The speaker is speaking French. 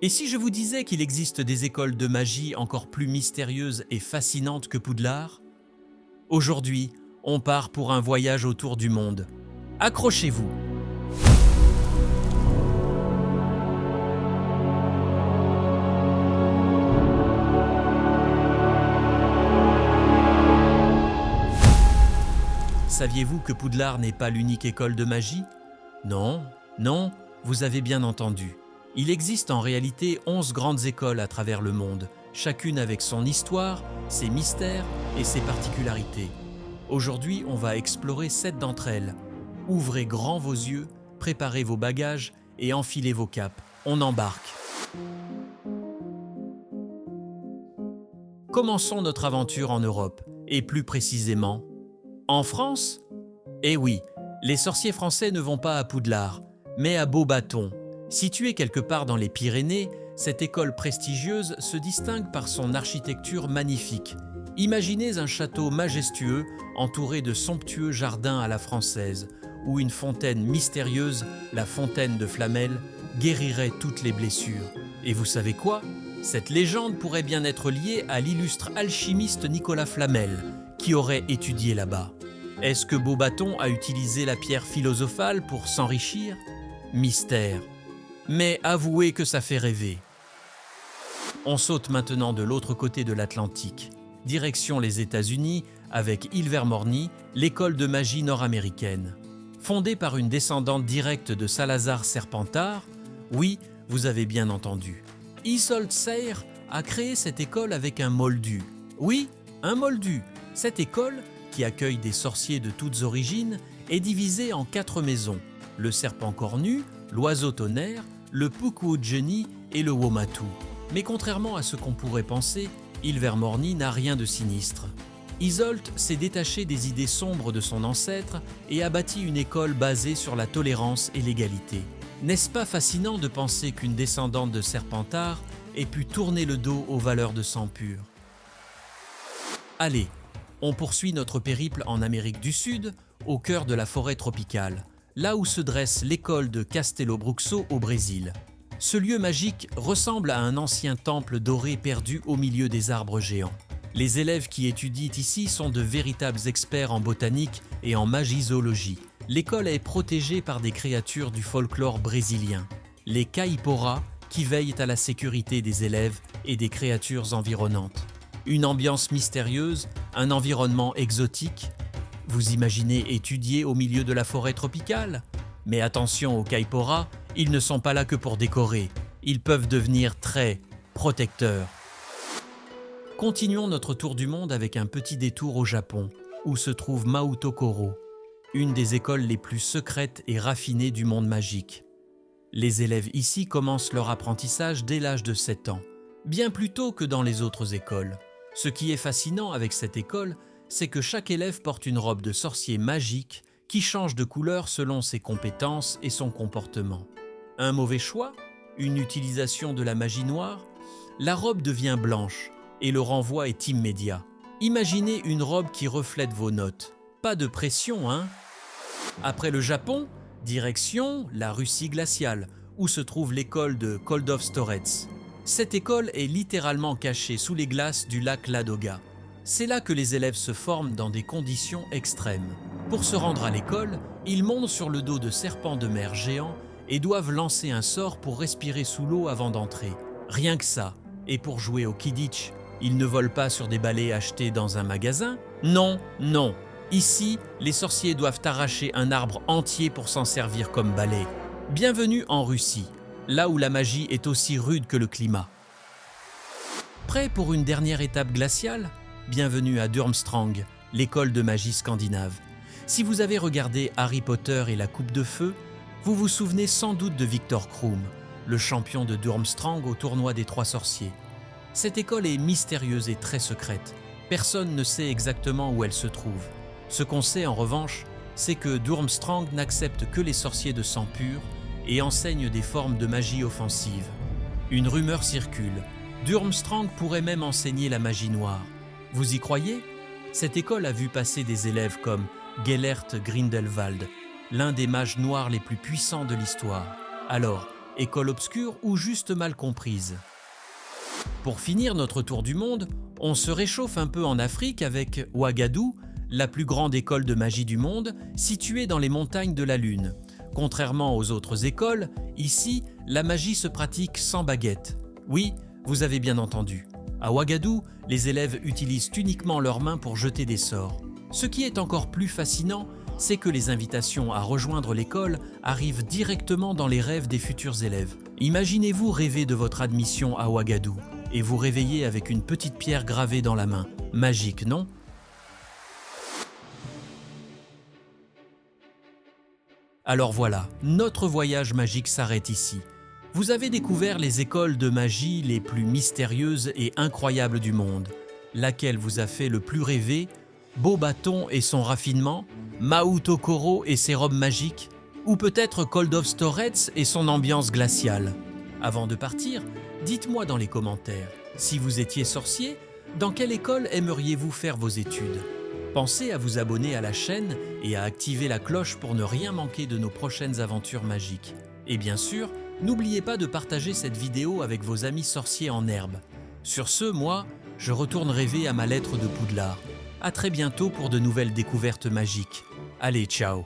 Et si je vous disais qu'il existe des écoles de magie encore plus mystérieuses et fascinantes que Poudlard? Aujourd'hui, on part pour un voyage autour du monde. Accrochez-vous! Saviez-vous que Poudlard n'est pas l'unique école de magie? Non, non, vous avez bien entendu. Il existe en réalité 11 grandes écoles à travers le monde, chacune avec son histoire, ses mystères et ses particularités. Aujourd'hui, on va explorer 7 d'entre elles. Ouvrez grand vos yeux, préparez vos bagages et enfilez vos capes. On embarque. Commençons notre aventure en Europe, et plus précisément, en France? Eh oui, les sorciers français ne vont pas à Poudlard, mais à Beauxbatons. Située quelque part dans les Pyrénées, cette école prestigieuse se distingue par son architecture magnifique. Imaginez un château majestueux entouré de somptueux jardins à la française, où une fontaine mystérieuse, la fontaine de Flamel, guérirait toutes les blessures. Et vous savez quoi? Cette légende pourrait bien être liée à l'illustre alchimiste Nicolas Flamel, qui aurait étudié là-bas. Est-ce que Beauxbatons a utilisé la pierre philosophale pour s'enrichir? Mystère. Mais avouez que ça fait rêver. On saute maintenant de l'autre côté de l'Atlantique, direction les États-Unis avec Ilvermorny, l'école de magie nord-américaine. Fondée par une descendante directe de Salazar Serpentard, oui, vous avez bien entendu. Isolde Sayre a créé cette école avec un moldu. Oui, un moldu. Cette école, qui accueille des sorciers de toutes origines, est divisée en 4 maisons. Le serpent cornu, l'oiseau tonnerre, le Pukuojeni et le Womatu. Mais contrairement à ce qu'on pourrait penser, Ilvermorny n'a rien de sinistre. Isolde s'est détaché des idées sombres de son ancêtre et a bâti une école basée sur la tolérance et l'égalité. N'est-ce pas fascinant de penser qu'une descendante de Serpentard ait pu tourner le dos aux valeurs de sang pur? Allez, on poursuit notre périple en Amérique du Sud, au cœur de la forêt tropicale, là où se dresse l'école de Castelo Bruxo au Brésil. Ce lieu magique ressemble à un ancien temple doré perdu au milieu des arbres géants. Les élèves qui étudient ici sont de véritables experts en botanique et en magie-zoologie. L'école est protégée par des créatures du folklore brésilien, les caiporas, qui veillent à la sécurité des élèves et des créatures environnantes. Une ambiance mystérieuse, un environnement exotique. Vous imaginez étudier au milieu de la forêt tropicale? Mais attention aux caiporas, ils ne sont pas là que pour décorer. Ils peuvent devenir très protecteurs. Continuons notre tour du monde avec un petit détour au Japon, où se trouve Maotokoro, une des écoles les plus secrètes et raffinées du monde magique. Les élèves ici commencent leur apprentissage dès l'âge de 7 ans, bien plus tôt que dans les autres écoles. Ce qui est fascinant avec cette école, c'est que chaque élève porte une robe de sorcier magique qui change de couleur selon ses compétences et son comportement. Un mauvais choix? Une utilisation de la magie noire? La robe devient blanche et le renvoi est immédiat. Imaginez une robe qui reflète vos notes. Pas de pression, hein? Après le Japon, direction la Russie glaciale, où se trouve l'école de Koldov-Storets. Cette école est littéralement cachée sous les glaces du lac Ladoga. C'est là que les élèves se forment dans des conditions extrêmes. Pour se rendre à l'école, ils montent sur le dos de serpents de mer géants et doivent lancer un sort pour respirer sous l'eau avant d'entrer. Rien que ça. Et pour jouer au Quidditch, ils ne volent pas sur des balais achetés dans un magasin? Non, non. Ici, les sorciers doivent arracher un arbre entier pour s'en servir comme balai. Bienvenue en Russie, là où la magie est aussi rude que le climat. Prêt pour une dernière étape glaciale? Bienvenue à Durmstrang, l'école de magie scandinave. Si vous avez regardé Harry Potter et la Coupe de Feu, vous vous souvenez sans doute de Viktor Krum, le champion de Durmstrang au tournoi des 3 sorciers. Cette école est mystérieuse et très secrète. Personne ne sait exactement où elle se trouve. Ce qu'on sait en revanche, c'est que Durmstrang n'accepte que les sorciers de sang pur et enseigne des formes de magie offensive. Une rumeur circule. Durmstrang pourrait même enseigner la magie noire. Vous y croyez? Cette école a vu passer des élèves comme Gellert Grindelwald, l'un des mages noirs les plus puissants de l'histoire. Alors, école obscure ou juste mal comprise. Pour finir notre tour du monde, on se réchauffe un peu en Afrique avec Ouagadougou, la plus grande école de magie du monde, située dans les montagnes de la Lune. Contrairement aux autres écoles, ici, la magie se pratique sans baguette. Oui, vous avez bien entendu. À Ouagadougou, les élèves utilisent uniquement leurs mains pour jeter des sorts. Ce qui est encore plus fascinant, c'est que les invitations à rejoindre l'école arrivent directement dans les rêves des futurs élèves. Imaginez-vous rêver de votre admission à Ouagadougou et vous réveiller avec une petite pierre gravée dans la main. Magique, non ? Alors voilà, notre voyage magique s'arrête ici. Vous avez découvert les écoles de magie les plus mystérieuses et incroyables du monde. Laquelle vous a fait le plus rêver ? Beauxbaton et son raffinement, Maoutokoro et ses robes magiques, ou peut-être Coldov Storets et son ambiance glaciale. Avant de partir, dites-moi dans les commentaires, si vous étiez sorcier, dans quelle école aimeriez-vous faire vos études ? Pensez à vous abonner à la chaîne et à activer la cloche pour ne rien manquer de nos prochaines aventures magiques. Et bien sûr, n'oubliez pas de partager cette vidéo avec vos amis sorciers en herbe. Sur ce, moi, je retourne rêver à ma lettre de Poudlard. À très bientôt pour de nouvelles découvertes magiques. Allez, ciao!